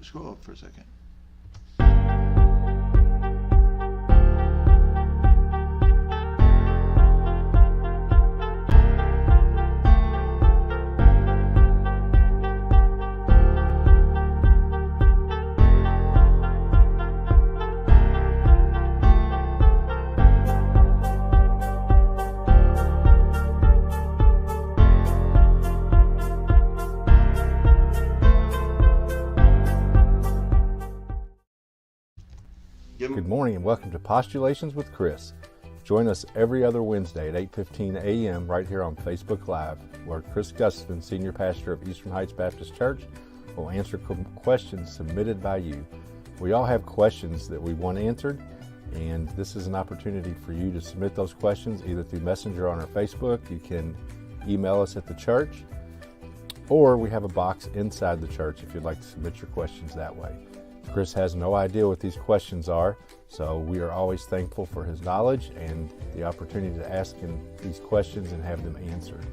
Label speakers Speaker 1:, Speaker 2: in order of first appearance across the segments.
Speaker 1: scroll up for a second.
Speaker 2: Good morning and welcome to Postulations with Chris. Join us every other Wednesday at 8:15 a.m. right here on Facebook Live, where Chris Gustafson, Senior Pastor of Eastern Heights Baptist Church, will answer questions submitted by you. We all have questions that we want answered, and this is an opportunity for you to submit those questions either through Messenger on our Facebook. You can email us at the church, or we have a box inside the church if you'd like to submit your questions that way. Chris has no idea what these questions are, so we are always thankful for his knowledge and the opportunity to ask him these questions and have them answered.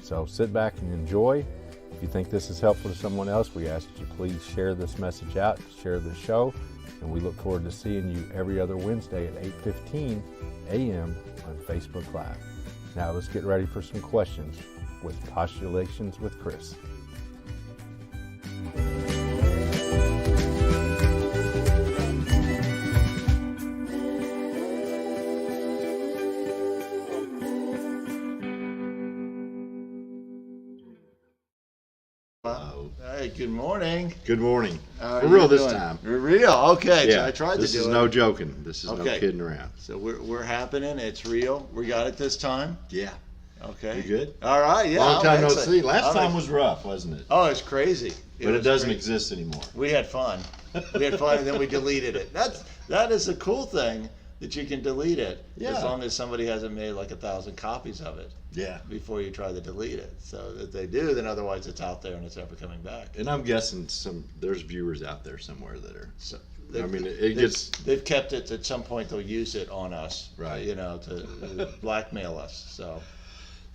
Speaker 2: So sit back and enjoy. If you think this is helpful to someone else, we ask that you please share this message out, share this show, and we look forward to seeing you every other Wednesday at 8:15 a.m. on Facebook Live. Now let's get ready for some questions with Postulations with Chris.
Speaker 1: Hey, good morning.
Speaker 3: Good morning.
Speaker 1: For
Speaker 3: real this time.
Speaker 1: For real? Okay.
Speaker 3: Yeah,
Speaker 1: So I tried to do it.
Speaker 3: This is no joking. This is no kidding around.
Speaker 1: So we're happening. It's real. We got it this time.
Speaker 3: Yeah.
Speaker 1: Okay.
Speaker 3: You good?
Speaker 1: All right. Yeah.
Speaker 3: Long time no
Speaker 1: excellent.
Speaker 3: see. Last time was rough, wasn't it?
Speaker 1: Oh, it's crazy.
Speaker 3: But it
Speaker 1: was
Speaker 3: doesn't
Speaker 1: crazy.
Speaker 3: exist anymore.
Speaker 1: We had fun. We had fun, and then we deleted it. That is a cool thing that you can delete it
Speaker 3: Yeah.
Speaker 1: as long as somebody hasn't made like 1,000 copies of it.
Speaker 3: Yeah.
Speaker 1: Before you try to delete it. So if they do, then otherwise it's out there and it's never coming back.
Speaker 3: And I'm guessing there's viewers out there somewhere that are.
Speaker 1: So
Speaker 3: They've
Speaker 1: kept it. At some point, they'll use it on us,
Speaker 3: Right.
Speaker 1: To blackmail us.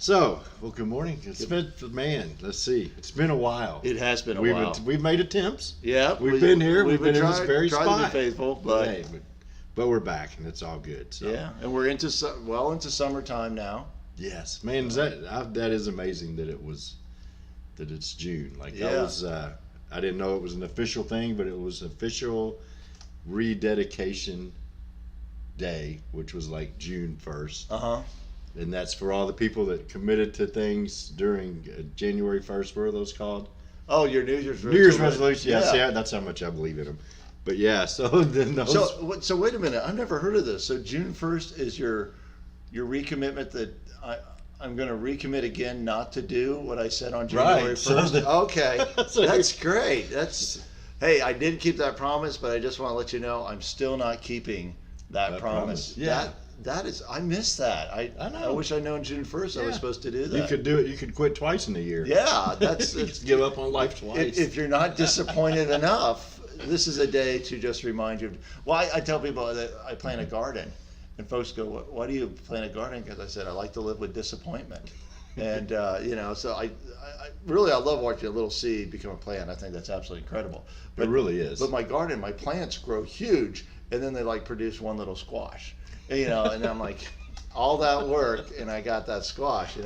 Speaker 3: So, well, good morning. Let's see. It's been a while.
Speaker 1: It has been a while.
Speaker 3: We've made attempts.
Speaker 1: Yeah,
Speaker 3: We've been here. We've been in this
Speaker 1: trying-
Speaker 3: very
Speaker 1: trying
Speaker 3: spot.
Speaker 1: to be faithful, but
Speaker 3: Hey, but we're back and it's all good. So.
Speaker 1: yeah, and we're into summertime now.
Speaker 3: Yes, man, that is amazing that it's June. Like
Speaker 1: Yeah.
Speaker 3: I didn't know it was an official thing, but it was official rededication day, which was like June 1st. And that's for all the people that committed to things during January 1st. What are those called?
Speaker 1: Oh, your New Year's resolution.
Speaker 3: New Year's resolution. Yeah, see, that's how much I believe in them. But yeah, so then those.
Speaker 1: So wait a minute. I've never heard of this. So June 1st is your recommitment that I'm going to recommit again not to do what I said on January 1st. Okay, that's great. Hey, I did keep that promise, but I just want to let you know I'm still not keeping that promise.
Speaker 3: Yeah.
Speaker 1: That is, I miss that. I know. I wish I'd known June 1st I was supposed to do that.
Speaker 3: You could do it. You could quit twice in a year.
Speaker 1: Yeah, that's
Speaker 3: give up on life twice.
Speaker 1: If you're not disappointed enough, this is a day to just remind you. Well, I tell people that I plant a garden, and folks go, "Why do you plant a garden?" Because I said I like to live with disappointment, and so I really love watching a little seed become a plant. I think that's absolutely incredible.
Speaker 3: It really is.
Speaker 1: But my garden, my plants grow huge, and then they produce one little squash, and I'm like, all that work, and I got that squash.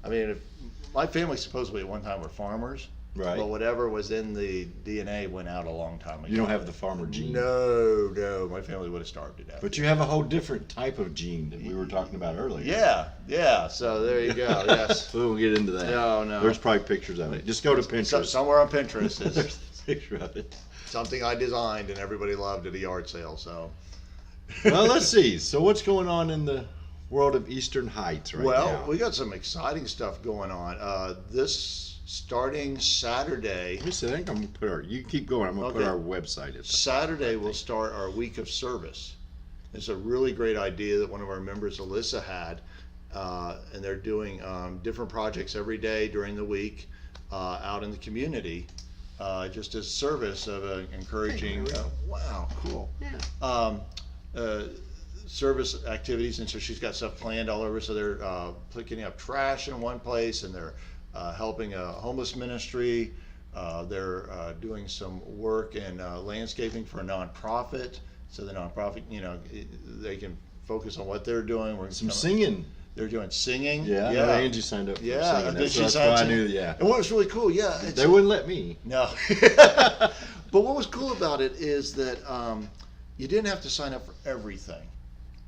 Speaker 1: I mean, my family supposedly at one time were farmers.
Speaker 3: Right.
Speaker 1: But whatever was in the DNA went out a long time ago.
Speaker 3: You don't have the farmer gene.
Speaker 1: No. My family would have starved to death.
Speaker 3: But you have a whole different type of gene that we were talking about earlier.
Speaker 1: Yeah. So there you go. Yes.
Speaker 3: We won't get into that.
Speaker 1: No.
Speaker 3: There's probably pictures of it. Just go to Pinterest.
Speaker 1: Somewhere on Pinterest is
Speaker 3: There's a picture of it.
Speaker 1: something I designed and everybody loved at a yard sale. So.
Speaker 3: Well, let's see. So what's going on in the world of Eastern Heights right now?
Speaker 1: Well, we got some exciting stuff going on. Starting Saturday.
Speaker 3: Let me see. I think I'm going to put you keep going. I'm going to put our website in.
Speaker 1: Saturday we'll start our week of service. It's a really great idea that one of our members, Alyssa, had, and they're doing different projects every day during the week out in the community, just as service of encouraging. Wow, cool. Yeah. Service activities, and so she's got stuff planned all over. So they're picking up trash in one place, and they're helping a homeless ministry They're doing some work in landscaping for a nonprofit, so the nonprofit, they can focus on what they're doing.
Speaker 3: Some singing.
Speaker 1: They're doing singing.
Speaker 3: Yeah, I know Angie signed up for singing. That's why I knew. Yeah.
Speaker 1: And what was really cool,
Speaker 3: they wouldn't let me.
Speaker 1: No. But what was cool about it is that you didn't have to sign up for everything.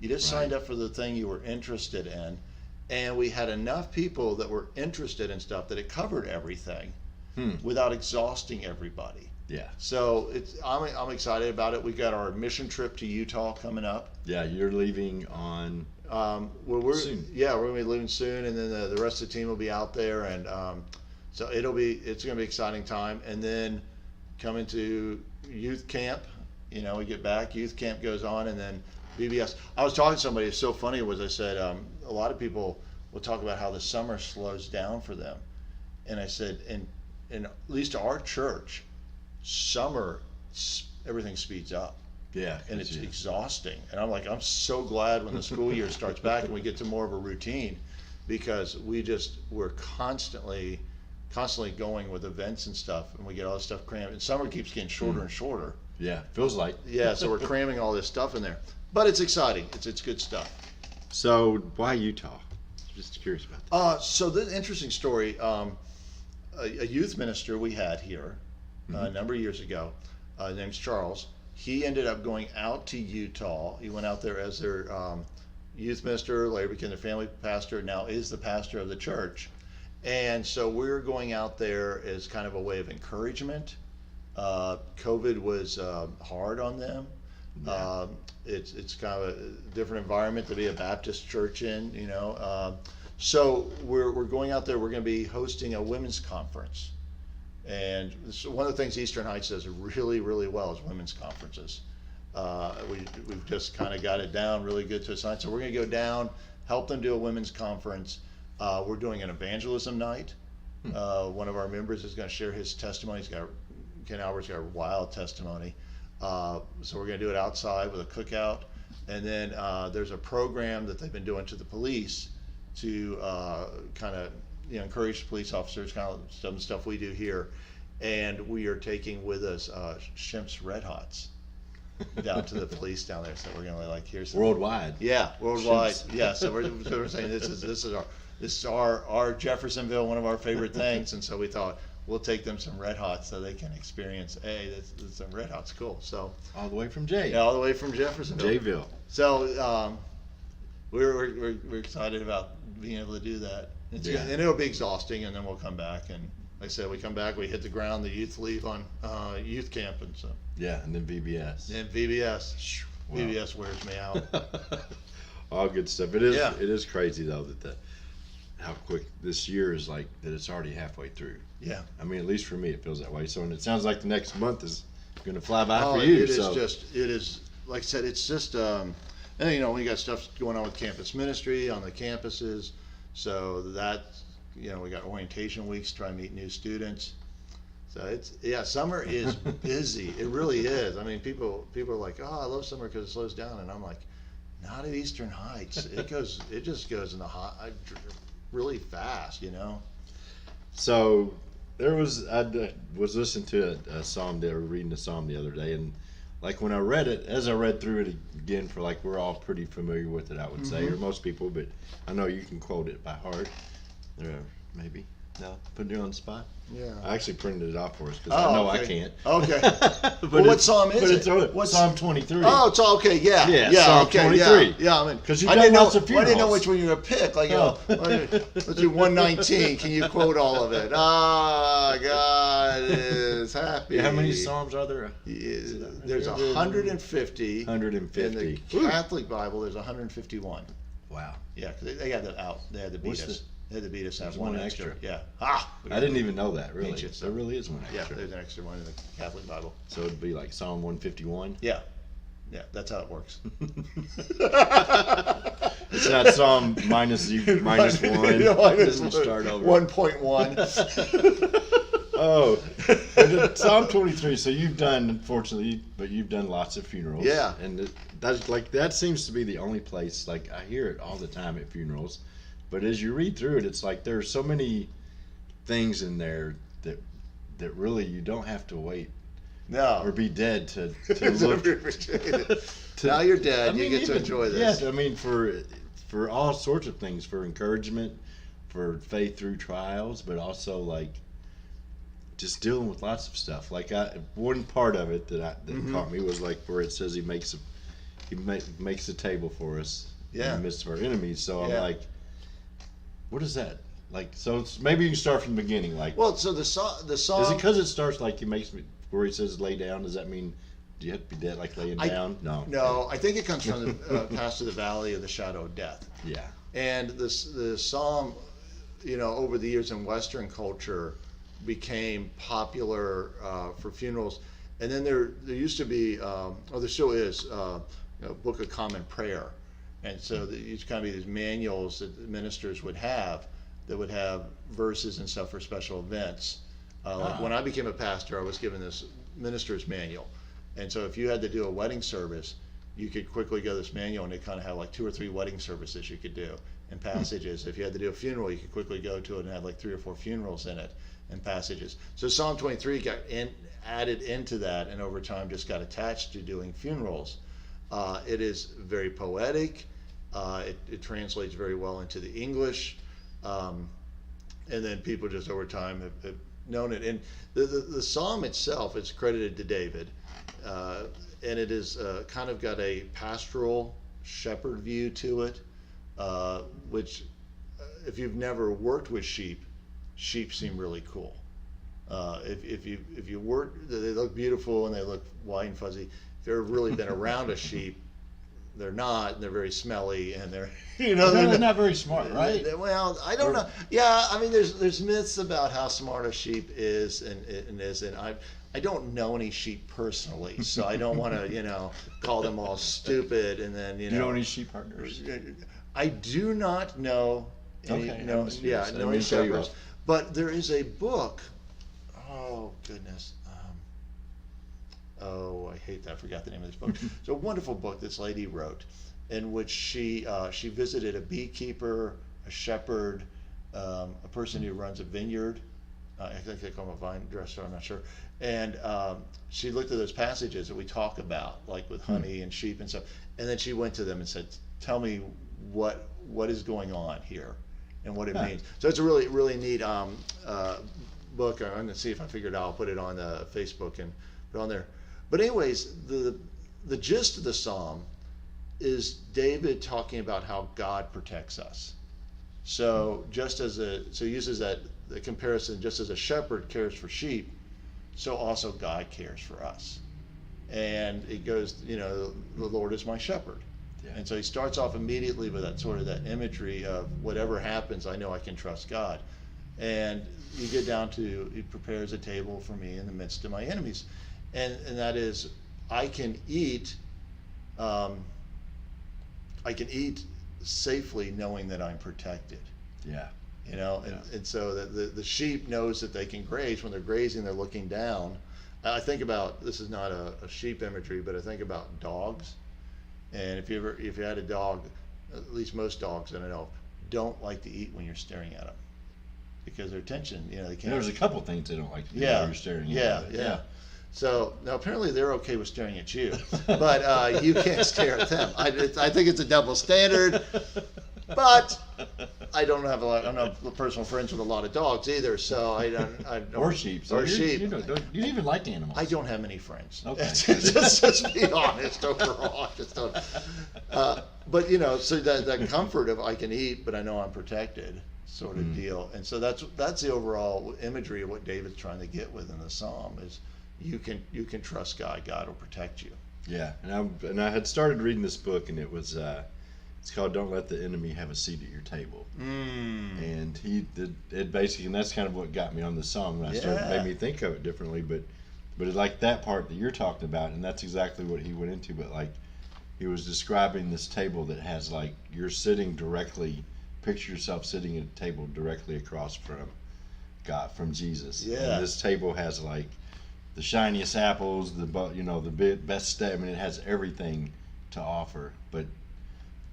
Speaker 1: You just signed up for the thing you were interested in, and we had enough people that were interested in stuff that it covered everything without exhausting everybody.
Speaker 3: Yeah.
Speaker 1: So I'm excited about it. We've got our mission trip to Utah coming up.
Speaker 3: Yeah, you're leaving on.
Speaker 1: Soon. Yeah, we're gonna be leaving soon, and then the rest of the team will be out there, and so it's gonna be an exciting time. And then coming to youth camp, we get back, youth camp goes on, and then VBS. I was talking to somebody. It's so funny was I said a lot of people will talk about how the summer slows down for them, and I said, in at least our church, summer everything speeds up.
Speaker 3: Yeah,
Speaker 1: and it's exhausting. And I'm like, I'm so glad when the school year starts back and we get to more of a routine, because we're constantly going with events and stuff, and we get all this stuff crammed. And summer keeps getting shorter and shorter.
Speaker 3: Yeah, feels like.
Speaker 1: Yeah, so we're cramming all this stuff in there. But it's exciting. It's good stuff.
Speaker 3: So why Utah? Just curious about that.
Speaker 1: So the interesting story, a youth minister we had here a number of years ago, his name's Charles. He ended up going out to Utah. He went out there as their youth minister, later became their family pastor, now is the pastor of the church. And so we're going out there as kind of a way of encouragement. COVID was hard on them. Yeah. It's kind of a different environment to be a Baptist church in, So we're going out there. We're going to be hosting a women's conference. And this, one of the things Eastern Heights does really, really well is women's conferences. We've just kind of got it down really good to a science. So we're going to go down, help them do a women's conference. We're doing an evangelism night. One of our members is going to share his testimony. Ken Albert's got a wild testimony. So we're going to do it outside with a cookout. And then there's a program that they've been doing to the police to kind of encourage police officers, kind of some stuff we do here. And we are taking with us Shemp's Red Hots down to the police down there. So we're gonna here's some,
Speaker 3: worldwide.
Speaker 1: Yeah, worldwide.
Speaker 3: Shemp's.
Speaker 1: Yeah. So we're saying this is our Jeffersonville, one of our favorite things. And so we thought we'll take them some Red Hots so they can experience. Hey, this some Red Hots, cool. So
Speaker 3: all the way from Jay.
Speaker 1: Yeah, all the way from Jeffersonville.
Speaker 3: Jayville.
Speaker 1: So we're excited about being able to do that. And it'll be exhausting, and then we'll come back, and like I said, we come back, we hit the ground, the youth leave on youth camp, and so.
Speaker 3: Yeah, and then VBS.
Speaker 1: And VBS. Wow. VBS wears me out.
Speaker 3: All good stuff. It is crazy though that how quick this year is, that it's already halfway through.
Speaker 1: Yeah.
Speaker 3: I mean, at least for me, it feels that way. So, and it sounds like the next month is going to fly by for
Speaker 1: It
Speaker 3: you.
Speaker 1: is like I said, it's just, and we got stuff going on with campus ministry on the campuses. So that, we got orientation weeks, try to meet new students. So summer is busy. It really is. I mean, people are like, oh, I love summer because it slows down, and I'm like, not at Eastern Heights. It just goes in the really fast,
Speaker 3: So I was listening to a psalm. They were reading a psalm the other day, and when I read it, as I read through it again, we're all pretty familiar with it, I would say, or most people, but I know you can quote it by heart. Maybe. No, putting you on the spot.
Speaker 1: Yeah.
Speaker 3: I actually printed it off for us because I know I can't.
Speaker 1: Okay. Well, what psalm is it?
Speaker 3: What's Psalm 23?
Speaker 1: Oh, it's all okay. Yeah.
Speaker 3: Yeah.
Speaker 1: Yeah.
Speaker 3: Psalm
Speaker 1: Okay.
Speaker 3: 23.
Speaker 1: Yeah. I mean,
Speaker 3: because you've done lots of funerals.
Speaker 1: I didn't know which one you were gonna pick. Let's do 119. Can you quote all of it? God is happy.
Speaker 3: Yeah, how many psalms are there?
Speaker 1: There's 150.
Speaker 3: 150.
Speaker 1: In the Catholic Bible, there's 151.
Speaker 3: Wow.
Speaker 1: Yeah, because they got that out. They had to beat us. They had to beat us out.
Speaker 3: One extra.
Speaker 1: Yeah.
Speaker 3: I didn't even know that, really.
Speaker 1: Ancient,
Speaker 3: there really is one extra.
Speaker 1: Yeah, there's an extra one in the Catholic Bible.
Speaker 3: So it'd be like Psalm 151?
Speaker 1: Yeah. Yeah, that's how it works.
Speaker 3: It's not Psalm minus one. It doesn't start over.
Speaker 1: 1.1.
Speaker 3: Oh, and Psalm 23. So you've done, unfortunately, but you've done lots of funerals.
Speaker 1: Yeah.
Speaker 3: And that seems to be the only place, I hear it all the time at funerals. But as you read through it, it's there are so many things in there that that really you don't have to wait
Speaker 1: No.
Speaker 3: or be dead to look.
Speaker 1: Now you're dead.
Speaker 3: I mean,
Speaker 1: you get to enjoy this.
Speaker 3: Yes, I mean for all sorts of things, for encouragement, for faith through trials, but also like just dealing with lots of stuff. Like one part of it that caught me was like where it says he makes a table for us in the midst of our enemies. So I'm like, what is that? Like, so maybe you can start from the beginning. Like,
Speaker 1: well, so the song
Speaker 3: is it because it starts like he makes me where he says lay down? Does that mean do you have to be dead like laying down?
Speaker 1: No, I think it comes from the pass through the valley of the shadow of death.
Speaker 3: Yeah.
Speaker 1: And the psalm, over the years in Western culture, became popular for funerals. And then there used to be, there still is, a Book of Common Prayer. And so these kind of these manuals that ministers would have that would have verses and stuff for special events. Like when I became a pastor, I was given this minister's manual. And so if you had to do a wedding service, you could quickly go to this manual and it kind of had like 2 or 3 wedding services you could do and passages. If you had to do a funeral, you could quickly go to it and have like 3 or 4 funerals in it and passages. So Psalm 23 got added into that and over time just got attached to doing funerals. It is very poetic. It translates very well into the English. And then people just over time have known it. And the psalm itself is credited to David. And it is kind of got a pastoral shepherd view to it, which if you've never worked with sheep seem really cool. If you work, they look beautiful and they look white and fuzzy. If you've ever really been around a sheep, they're not, and they're very smelly, and they're
Speaker 3: they're not very smart, right?
Speaker 1: Well, I don't know. Yeah, I mean, there's myths about how smart a sheep is and I don't know any sheep personally, so I don't want to call them all stupid and then
Speaker 3: Do you know any sheep partners?
Speaker 1: I do not know any.
Speaker 3: Okay,
Speaker 1: no any shepherds, but there is a book. Oh goodness. I hate that I forgot the name of this book. It's a wonderful book this lady wrote, in which she visited a beekeeper, a shepherd, a person who runs a vineyard. I think they call him a vine dresser, I'm not sure. And she looked at those passages that we talk about, like with honey and sheep and stuff. And then she went to them and said, tell me what is going on here and what it means. So it's a really, really neat book. I'm going to see if I figure it out. I'll put it on Facebook and put it on there. But anyways, the gist of the psalm is David talking about how God protects us. So he uses the comparison, just as a shepherd cares for sheep, so also God cares for us. And it goes, the Lord is my shepherd. Yeah. And so he starts off immediately with that imagery of whatever happens, I know I can trust God. And you get down to, he prepares a table for me in the midst of my enemies. And that is, I can eat safely knowing that I'm protected.
Speaker 3: Yeah.
Speaker 1: And so the sheep knows that they can graze. When they're grazing, they're looking down. I think about, this is not a sheep imagery, but I think about dogs. And if you had a dog, at least most dogs that I know don't like to eat when you're staring at them because their attention, they can't.
Speaker 3: There's a couple things they don't like to do when you're staring at them.
Speaker 1: Yeah. So now apparently they're okay with staring at you, but you can't stare at them. I think it's a double standard, but I don't have I'm not personal friends with a lot of dogs either, so I don't.
Speaker 3: Or sheep. So
Speaker 1: or sheep.
Speaker 3: You don't even like animals.
Speaker 1: I don't have many friends.
Speaker 3: Okay.
Speaker 1: just be honest overall. I just don't. But so that comfort of I can eat, but I know I'm protected, sort of deal. And so that's the overall imagery of what David's trying to get with in the psalm is you can trust God. God will protect you.
Speaker 3: Yeah, and I had started reading this book, and it was it's called "Don't Let the Enemy Have a Seat at Your Table." And he did it basically, and that's kind of what got me on the song. When I started, made me think of it differently. But it, like that part that you're talking about, and that's exactly what he went into. But like he was describing this table that has like you're sitting directly. Picture yourself sitting at a table directly across from God, from Jesus.
Speaker 1: Yeah.
Speaker 3: And this table has like the shiniest apples, the best stuff. I mean, it has everything to offer. But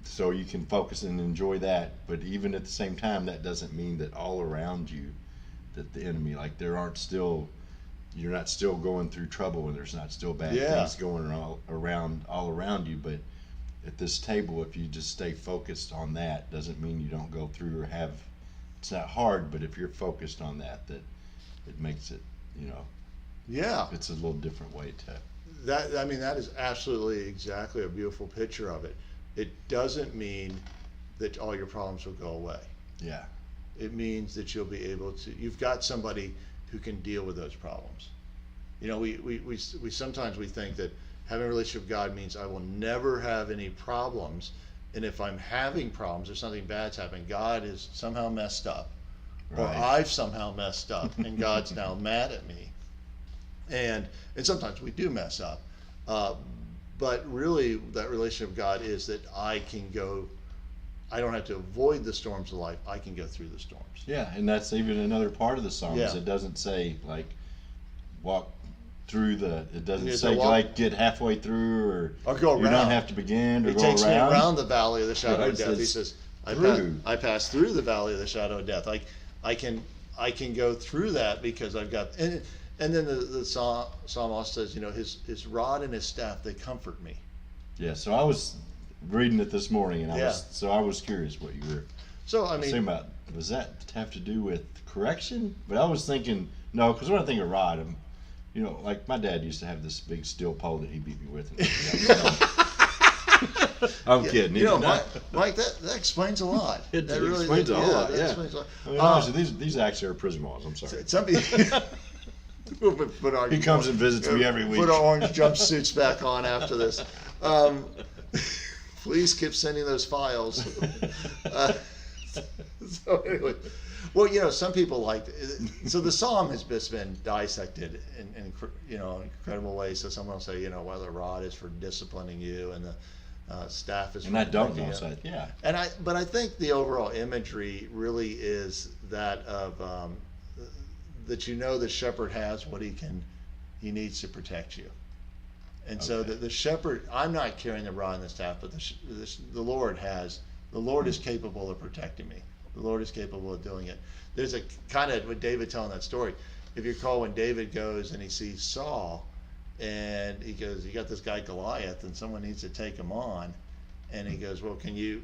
Speaker 3: so you can focus and enjoy that. But even at the same time, that doesn't mean that all around you, that the enemy, like there aren't still you're not still going through trouble and there's not still bad
Speaker 1: Yeah.
Speaker 3: things going all around you. But at this table, if you just stay focused on that, doesn't mean you don't go through or have. It's not hard, but if you're focused on that, it makes it,
Speaker 1: Yeah.
Speaker 3: it's a little different way to.
Speaker 1: That is absolutely exactly a beautiful picture of it. It doesn't mean that all your problems will go away.
Speaker 3: Yeah.
Speaker 1: It means that you'll be able to, you've got somebody who can deal with those problems. We sometimes we think that having a relationship with God means I will never have any problems. And if I'm having problems or something bad's happening, God is somehow messed up. Or
Speaker 3: Right.
Speaker 1: I've somehow messed up and God's now mad at me. And sometimes we do mess up. But really that relationship with God is that I don't have to avoid the storms of life. I can go through the storms.
Speaker 3: Yeah, and that's even another part of the Psalms.
Speaker 1: Yeah.
Speaker 3: It doesn't say like walk through it doesn't
Speaker 1: Yeah,
Speaker 3: say
Speaker 1: walk-
Speaker 3: like get halfway through
Speaker 1: Or go
Speaker 3: you
Speaker 1: around.
Speaker 3: don't have to begin or
Speaker 1: He
Speaker 3: go
Speaker 1: takes
Speaker 3: around.
Speaker 1: me around the valley of the shadow
Speaker 3: Right,
Speaker 1: of death. He
Speaker 3: says
Speaker 1: says,
Speaker 3: through.
Speaker 1: I pass through the valley of the shadow of death. I can go through that because I've got, and then the psalm also says, his rod and his staff, they comfort me.
Speaker 3: Yeah, so I was reading it this morning and
Speaker 1: Yeah.
Speaker 3: I was curious what you were
Speaker 1: So,
Speaker 3: saying about. Does that have to do with correction? But I was thinking, no, because when I think of rod, like my dad used to have this big steel pole that he beat me with. I'm kidding. He did not.
Speaker 1: Mike, that explains a lot.
Speaker 3: It
Speaker 1: That really
Speaker 3: explains a whole lot,
Speaker 1: that
Speaker 3: yeah.
Speaker 1: explains a lot.
Speaker 3: I mean, honestly, these actually are prison walls. I'm sorry.
Speaker 1: Some people, put our,
Speaker 3: He comes and visits me every week.
Speaker 1: Put our orange jumpsuits back on after this. Please keep sending those files. So anyway, well, some people so the psalm has just been dissected in incredible ways. So someone will say, well, the rod is for disciplining you, and the staff is.
Speaker 3: And
Speaker 1: for
Speaker 3: I don't
Speaker 1: protecting
Speaker 3: know,
Speaker 1: you.
Speaker 3: so yeah.
Speaker 1: But I think the overall imagery really is that of that the shepherd has what he needs to protect you. And so
Speaker 3: Okay.
Speaker 1: the shepherd, I'm not carrying the rod and the staff, but the Lord has. The Lord is capable of protecting me. The Lord is capable of doing it. There's a kind of, with David telling that story, if you recall when David goes and he sees Saul, and he goes, you got this guy Goliath, and someone needs to take him on. And he goes, well, can you,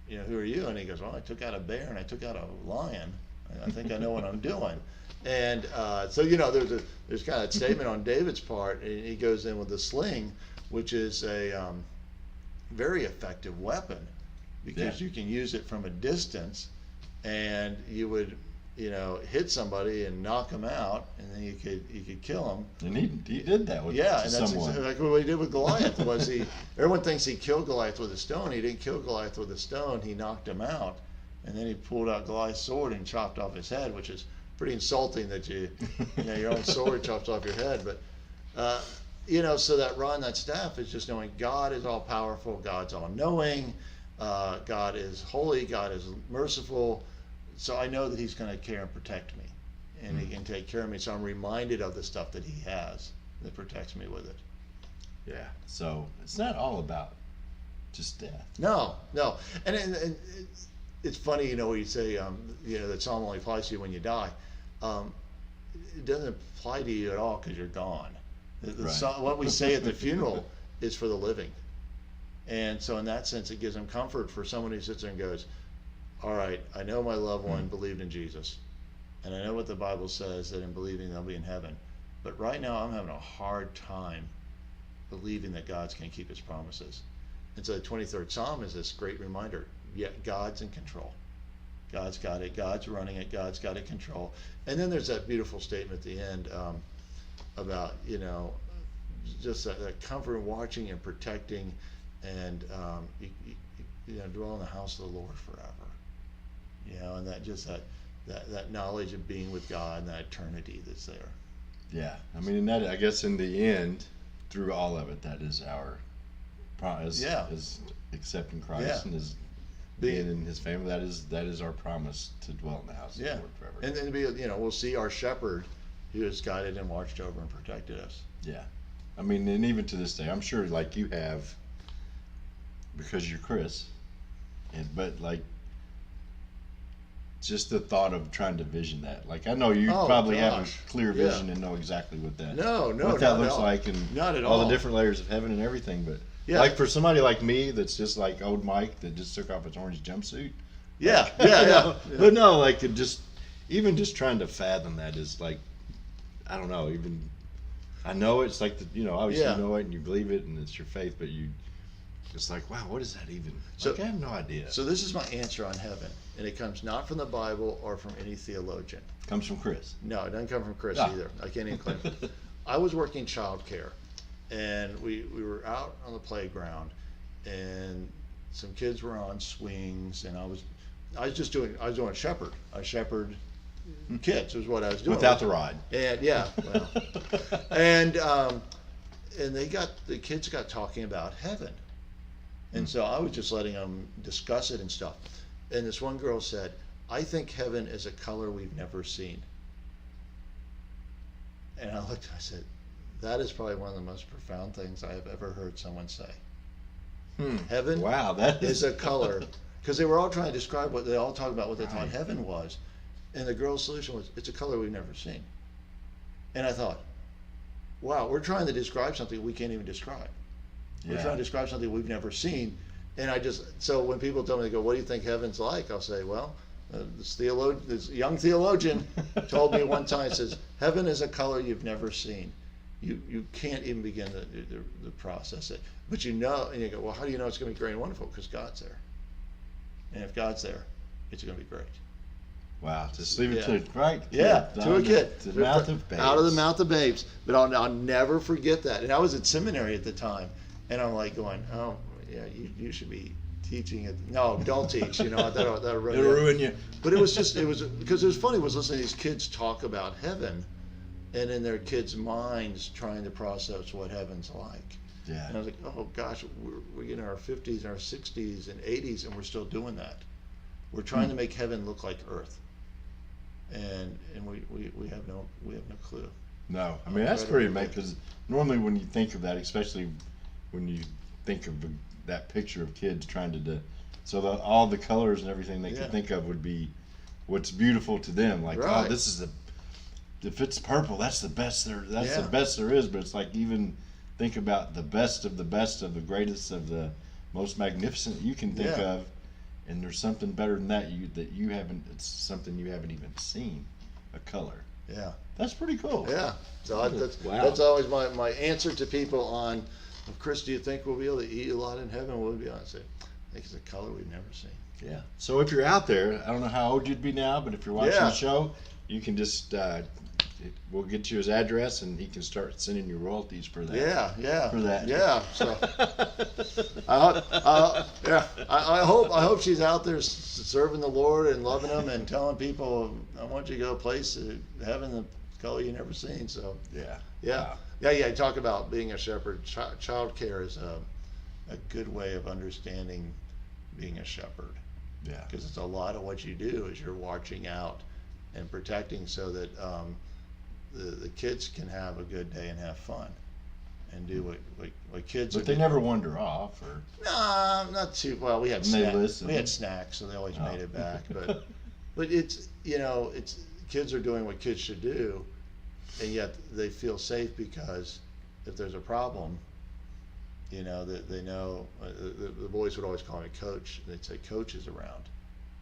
Speaker 1: who are you? And he goes, well, I took out a bear and I took out a lion. I think I know what I'm doing. And so there's kind of a statement on David's part, and he goes in with the sling, which is a very effective weapon, because
Speaker 3: Yeah.
Speaker 1: you can use it from a distance, and you would hit somebody and knock them out, and then you could kill them.
Speaker 3: And he did that with
Speaker 1: Yeah, and that's
Speaker 3: someone.
Speaker 1: exactly like what he did with Goliath. Everyone thinks he killed Goliath with a stone. He didn't kill Goliath with a stone. He knocked him out, and then he pulled out Goliath's sword and chopped off his head, which is pretty insulting that your own sword chops off your head. But so that rod and that staff is just knowing God is all powerful, God's all knowing, God is holy, God is merciful. So I know that He's going to care and protect me, and He can take care of me. So I'm reminded of the stuff that He has that protects me with it.
Speaker 3: Yeah. So it's not all about just death.
Speaker 1: No, and it's funny, when you say that Psalm only applies to you when you die. It doesn't apply to you at all because you're gone. The
Speaker 3: Right.
Speaker 1: psalm, what we say at the funeral is for the living, and so in that sense, it gives them comfort for someone who sits there and goes, "All right, I know my loved one believed in Jesus, and I know what the Bible says that in believing they'll be in heaven, but right now I'm having a hard time believing that God's going to keep His promises." And so the 23rd Psalm is this great reminder, yet God's in control. God's got it. God's running it. God's got it control. And then there's that beautiful statement at the end about, just that comfort in watching and protecting, and dwell in the house of the Lord forever. And that knowledge of being with God and that eternity that's there.
Speaker 3: Yeah. I mean, and that, I guess in the end, through all of it, that is our promise.
Speaker 1: Yeah.
Speaker 3: Is accepting Christ
Speaker 1: Yeah.
Speaker 3: and being in His family. That is our promise to dwell in the house of the
Speaker 1: Yeah.
Speaker 3: Lord forever.
Speaker 1: And then we'll see our shepherd who has guided and watched over and protected us.
Speaker 3: Yeah. I mean, and even to this day, I'm sure like you have, because you're Chris, but like just the thought of trying to vision that. Like, I know you
Speaker 1: Oh,
Speaker 3: probably have
Speaker 1: gosh.
Speaker 3: a clear
Speaker 1: Yeah.
Speaker 3: vision and know exactly what that
Speaker 1: No,
Speaker 3: what that
Speaker 1: not
Speaker 3: looks
Speaker 1: at all.
Speaker 3: like, and
Speaker 1: Not at
Speaker 3: all
Speaker 1: all.
Speaker 3: the different layers of heaven and everything. But
Speaker 1: Yeah.
Speaker 3: like for somebody like me, that's just like old Mike that just took off his orange jumpsuit.
Speaker 1: Yeah,
Speaker 3: You
Speaker 1: yeah,
Speaker 3: know?
Speaker 1: yeah.
Speaker 3: But no, like it just even just trying to fathom that is like, I don't know. Even I know it's like obviously
Speaker 1: Yeah.
Speaker 3: you know it and you believe it and it's your faith, but it's like, wow, what is that even?
Speaker 1: So-
Speaker 3: Like, I have no idea.
Speaker 1: So this is my answer on heaven, and it comes not from the Bible or from any theologian.
Speaker 3: Comes from Chris.
Speaker 1: No, it doesn't come from Chris
Speaker 3: Ah.
Speaker 1: either. I can't even claim it. I was working childcare, and we were out on the playground, and some kids were on swings, and I was doing shepherd. I shepherd kids is what I was doing.
Speaker 3: Without the ride.
Speaker 1: And yeah, well, and the kids got talking about heaven, and so I was just letting them discuss it and stuff. And this one girl said, "I think heaven is a color we've never seen." And I looked, I said, "That is probably one of the most profound things I have ever heard someone say." Heaven
Speaker 3: Wow, that
Speaker 1: is a color, because they were all trying to describe what they all talked about what they thought heaven was, and the girl's solution was, "It's a color we've never seen." And I thought, wow, we're trying to describe something we can't even describe. We're
Speaker 3: Yeah.
Speaker 1: trying to describe something we've never seen. And so when people tell me, they go, "What do you think heaven's like?" I'll say, well, this young theologian told me one time, says, "Heaven is a color you've never seen. You can't even begin to process it. But you know," and you go, "Well, how do you know it's going to be great and wonderful?" Because God's there. And if God's there, it's going to be great.
Speaker 3: Wow, just leave it
Speaker 1: Yeah.
Speaker 3: to right.
Speaker 1: Yeah,
Speaker 3: kid,
Speaker 1: to a kid.
Speaker 3: To the mouth of babes.
Speaker 1: Out of the mouth of babes. But I'll never forget that. And I was at seminary at the time, and I'm like going, "Oh, yeah, you should be teaching it." No, don't teach. That'll ruin
Speaker 3: It'll
Speaker 1: you.
Speaker 3: ruin you.
Speaker 1: But it was because it was funny. Was listening to these kids talk about heaven, and in their kids' minds trying to process what heaven's like.
Speaker 3: Yeah.
Speaker 1: And I was like, oh gosh, we're in our 50s and our 60s and 80s, and we're still doing that. We're trying to make heaven look like earth, and we have no clue.
Speaker 3: No, I mean that's pretty amazing because normally when you think of that, especially when you think of that picture of kids trying to do, all the colors and everything they
Speaker 1: Yeah.
Speaker 3: can think of would be what's beautiful to them. Like,
Speaker 1: Right.
Speaker 3: oh, this is if it's purple, that's the best there. That's
Speaker 1: Yeah.
Speaker 3: the best there is. But it's like even think about the best of the best of the greatest of the most magnificent you can think
Speaker 1: Yeah.
Speaker 3: of, and there's something better than that you haven't. It's something you haven't even seen, a color.
Speaker 1: Yeah.
Speaker 3: That's pretty cool.
Speaker 1: Yeah. So
Speaker 3: Wow.
Speaker 1: that's always my answer to people on, Chris, do you think we'll be able to eat a lot in heaven? We'll be honest. I think it's a color we've never seen.
Speaker 3: Yeah. So if you're out there, I don't know how old you'd be now, but if you're watching
Speaker 1: Yeah.
Speaker 3: the show, you can just we'll get you his address, and he can start sending you royalties for that.
Speaker 1: Yeah.
Speaker 3: For that.
Speaker 1: Yeah. So I hope she's out there serving the Lord and loving Him and telling people, "I want you to go a place to heaven, the color you never seen." So
Speaker 3: Yeah.
Speaker 1: yeah.
Speaker 3: Wow.
Speaker 1: Yeah. You talk about being a shepherd. Child care is a good way of understanding being a shepherd,
Speaker 3: Yeah.
Speaker 1: because it's a lot of what you do is you're watching out and protecting so that the kids can have a good day and have fun and do what kids
Speaker 3: But
Speaker 1: are
Speaker 3: they
Speaker 1: doing.
Speaker 3: never wander off, or
Speaker 1: Nah, not too well. We had
Speaker 3: And they listen.
Speaker 1: we had snacks, so they always
Speaker 3: Oh.
Speaker 1: made it back. But it's kids are doing what kids should do, and yet they feel safe because if there's a problem, that they know. The boys would always call me coach. They'd say, "Coach is around."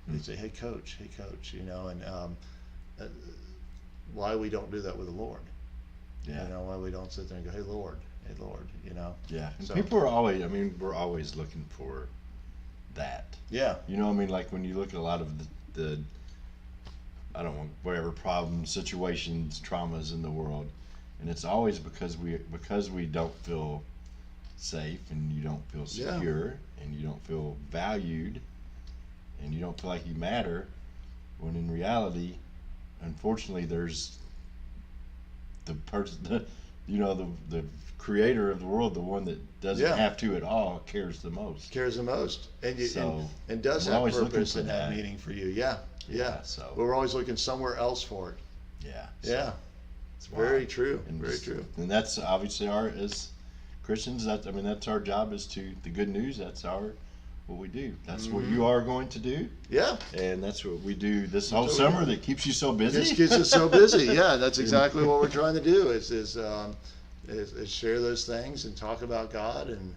Speaker 1: They'd say, hey coach, and why we don't do that with the Lord.
Speaker 3: yeah.
Speaker 1: Why we don't sit there and go, hey Lord,
Speaker 3: Yeah. And
Speaker 1: So-
Speaker 3: people are always, we're always looking for that.
Speaker 1: Yeah.
Speaker 3: Like when you look at a lot of the I don't want whatever problems, situations, traumas in the world, and it's always because we don't feel safe, and you don't feel
Speaker 1: Yeah.
Speaker 3: secure, and you don't feel valued, and you don't feel like you matter, when in reality, unfortunately, there's the person, the creator of the world, the one that doesn't
Speaker 1: Yeah.
Speaker 3: have to at all, cares the most.
Speaker 1: Cares the most, and
Speaker 3: So,
Speaker 1: and does
Speaker 3: we're
Speaker 1: have
Speaker 3: always looking
Speaker 1: purpose
Speaker 3: for
Speaker 1: and have
Speaker 3: that.
Speaker 1: meaning for you. Yeah.
Speaker 3: So
Speaker 1: But we're always looking somewhere else for it.
Speaker 3: yeah.
Speaker 1: Yeah. It's
Speaker 3: Wow.
Speaker 1: very true.
Speaker 3: And
Speaker 1: Very true.
Speaker 3: And that's obviously as Christians, that's our job is the good news. That's what we do. That's what you are going to do,
Speaker 1: Yeah.
Speaker 3: and that's what we do this whole
Speaker 1: So,
Speaker 3: summer that keeps you so busy.
Speaker 1: This gets us so busy. Yeah, that's exactly what we're trying to do is share those things and talk about God. And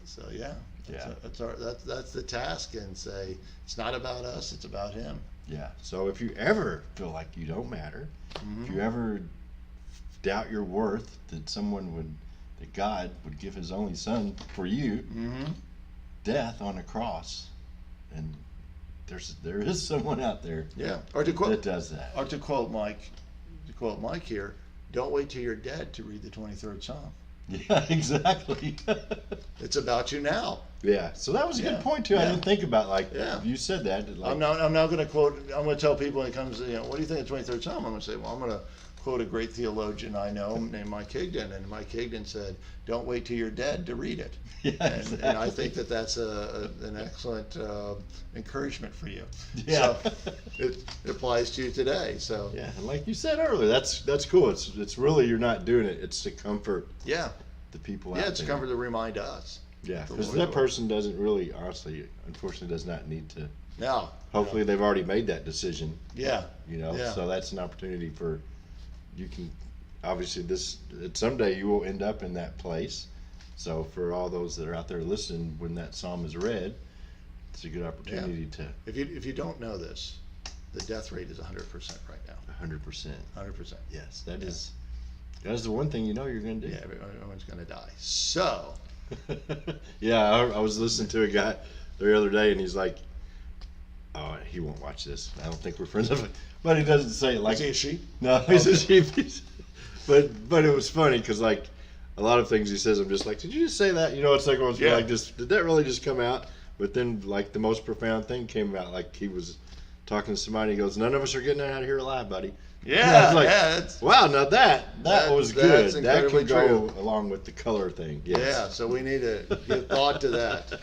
Speaker 1: so, yeah.
Speaker 3: Yeah.
Speaker 1: That's the task, and say it's not about us, it's about Him.
Speaker 3: Yeah. So if you ever feel like you don't matter, if you ever doubt your worth, that God would give His only Son for you, death on a cross, and there is someone out there,
Speaker 1: Yeah. Or to quote
Speaker 3: that does that.
Speaker 1: Or to quote Mike here, don't wait till you're dead to read the 23rd Psalm.
Speaker 3: Yeah, exactly.
Speaker 1: It's about you now.
Speaker 3: Yeah. So that was a
Speaker 1: Yeah.
Speaker 3: good point too. I
Speaker 1: Yeah.
Speaker 3: didn't think about
Speaker 1: Yeah.
Speaker 3: you said that. Like,
Speaker 1: I'm not going to quote. I'm going to tell people when it comes to what do you think of the 23rd Psalm? I'm going to say, well, I'm going to quote a great theologian I know named Mike Higdon, and Mike Higdon said, "Don't wait till you're dead to read it."
Speaker 3: Yeah,
Speaker 1: And I think that's an excellent encouragement for you.
Speaker 3: Yeah.
Speaker 1: So it applies to you today. So
Speaker 3: Yeah, and like you said earlier, that's cool. It's really, you're not doing it. It's to comfort
Speaker 1: yeah,
Speaker 3: the people
Speaker 1: yeah,
Speaker 3: out
Speaker 1: it's a
Speaker 3: there.
Speaker 1: comfort to remind us.
Speaker 3: Yeah,
Speaker 1: the
Speaker 3: because
Speaker 1: Lord
Speaker 3: that
Speaker 1: will.
Speaker 3: person doesn't really, honestly, unfortunately, does not need to.
Speaker 1: No.
Speaker 3: Hopefully, they've already made that decision.
Speaker 1: Yeah.
Speaker 3: You know,
Speaker 1: Yeah.
Speaker 3: so that's an opportunity for you can. Obviously, someday you will end up in that place. So for all those that are out there listening, when that psalm is read, it's a good opportunity to
Speaker 1: If you don't know this, the death rate is 100% right now.
Speaker 3: 100%.
Speaker 1: 100%.
Speaker 3: Yes, that is the one thing you know you're going to do.
Speaker 1: Yeah, everyone's going to die. So.
Speaker 3: Yeah, I was listening to a guy the other day, and he's like, "Oh, he won't watch this. I don't think we're friends." But he doesn't say it like.
Speaker 1: Is he a sheep?
Speaker 3: No, he's a sheep. But it was funny because like a lot of things he says, I'm just like, did you just say that? You know, it's like once
Speaker 1: Yeah.
Speaker 3: like, did that really just come out? But then like the most profound thing came out, like he was talking to somebody. He goes, "None of us are getting out of here alive, buddy." And I
Speaker 1: Yeah,
Speaker 3: was like,
Speaker 1: yeah. That's,
Speaker 3: wow, now that was good.
Speaker 1: that's
Speaker 3: That
Speaker 1: incredibly
Speaker 3: can go
Speaker 1: true.
Speaker 3: along with the color thing. Yes.
Speaker 1: Yeah, so we need to give thought to that.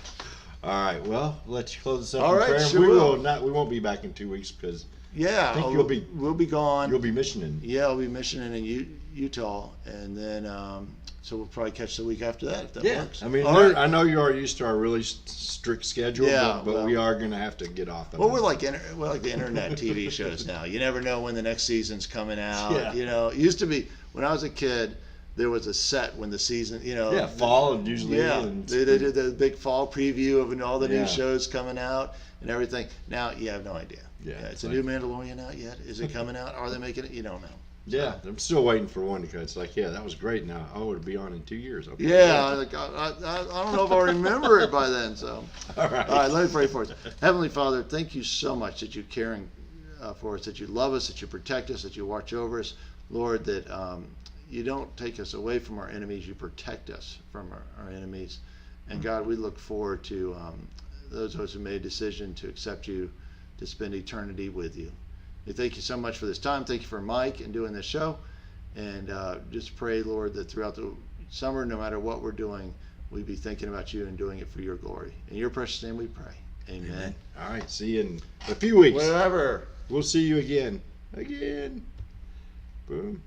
Speaker 3: All right. Well, let you close this up
Speaker 1: All
Speaker 3: in
Speaker 1: right,
Speaker 3: prayer.
Speaker 1: sure
Speaker 3: We
Speaker 1: will.
Speaker 3: we won't be back in 2 weeks because
Speaker 1: Yeah,
Speaker 3: I think
Speaker 1: we'll be gone.
Speaker 3: you'll be missioning.
Speaker 1: Yeah, I'll be missioning in Utah, and then so we'll probably catch the week after that if that works.
Speaker 3: I mean,
Speaker 1: All right.
Speaker 3: I know you are used to our really strict schedule,
Speaker 1: Yeah,
Speaker 3: but
Speaker 1: well-
Speaker 3: we are going to have to get off of
Speaker 1: Well,
Speaker 3: it.
Speaker 1: we're like the internet TV shows now. You never know when the next season's coming out.
Speaker 3: Yeah.
Speaker 1: You know, it used to be when I was a kid, there was a set when the season. You know.
Speaker 3: Yeah, fall and usually.
Speaker 1: Yeah,
Speaker 3: and
Speaker 1: they did the big fall preview of all the
Speaker 3: Yeah.
Speaker 1: new shows coming out and everything. Now you have no idea.
Speaker 3: Yeah,
Speaker 1: It's
Speaker 3: it's
Speaker 1: a
Speaker 3: like-
Speaker 1: new Mandalorian out yet? Is it coming out? Are they making it? You don't know.
Speaker 3: Yeah, I'm still waiting for one because it's like, yeah, that was great. Now, it'll be on in 2 years. Okay.
Speaker 1: Yeah, I don't know if I'll remember it by then. So,
Speaker 3: All right.
Speaker 1: all right, let me pray for us. Heavenly Father, thank you so much that you're caring for us, that you love us, that you protect us, that you watch over us, Lord. That you don't take us away from our enemies; you protect us from our enemies. And God, we look forward to those of us who made a decision to accept you, to spend eternity with you. We thank you so much for this time. Thank you for Mike and doing this show. And just pray, Lord, that throughout the summer, no matter what we're doing, we be thinking about you and doing it for your glory. In your precious name we pray. Amen.
Speaker 3: All right. See you in a few weeks.
Speaker 1: Whatever.
Speaker 3: We'll see you again. Boom.